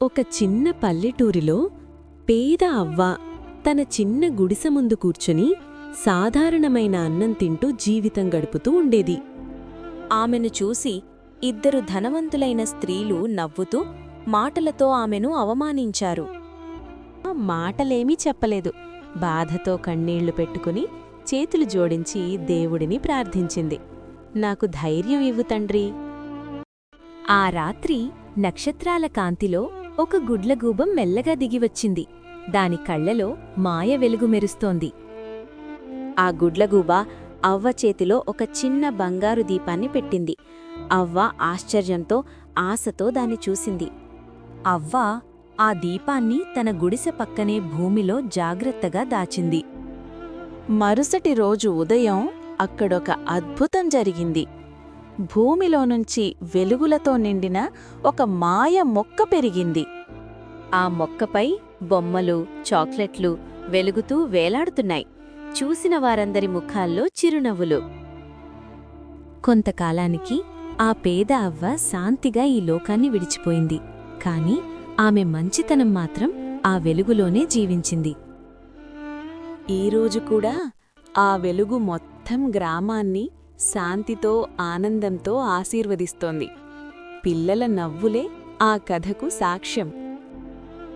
ఒక చిన్న పల్లెటూరిలో పేద అవ్వ తన చిన్న గుడిసె ముందు కూర్చుని సాధారణమైన అన్నం తింటూ జీవితం గడుపుతూ ఉండేది. ఆమెను చూసి ఇద్దరు ధనవంతులైన స్త్రీలు నవ్వుతూ మాటలతో ఆమెను అవమానించారు. మాటలేమీ చెప్పలేదు. బాధతో కన్నీళ్లు పెట్టుకుని చేతులు జోడించి దేవుడిని ప్రార్థించింది. నాకు ధైర్యం ఇవ్వు తండ్రి. ఆ రాత్రి నక్షత్రాల కాంతిలో ఒక గుడ్లగూబం మెల్లగా దిగివచ్చింది. దాని కళ్లలో మాయ వెలుగు మెరుస్తోంది. ఆ గుడ్లగూబ అవ్వ చేతిలో ఒక చిన్న బంగారు దీపాన్ని పెట్టింది. అవ్వ ఆశ్చర్యంతో ఆశతో దాన్ని చూసింది. అవ్వ ఆ దీపాన్ని తన గుడిసె పక్కనే భూమిలో జాగ్రత్తగా దాచింది. మరుసటి రోజు ఉదయం అక్కడొక అద్భుతం జరిగింది. భూమిలోనుంచి వెలుగులతో నిండిన ఒక మాయ మొక్క పెరిగింది. ఆ మొక్కపై బొమ్మలు, చాక్లెట్లు వెలుగుతూ వేలాడుతున్నాయి. చూసిన వారందరి ముఖాల్లో చిరునవ్వులు. కొంతకాలానికి ఆ పేద అవ్వ శాంతిగా ఈ లోకాన్ని విడిచిపోయింది. కాని ఆమె మంచితనం మాత్రం ఆ వెలుగులోనే జీవించింది. ఈరోజు కూడా ఆ వెలుగు మొత్తం గ్రామాన్ని శాంతితో, ఆనందంతో ఆశీర్వదిస్తోంది. పిల్లల నవ్వులే ఆ కథకు సాక్ష్యం.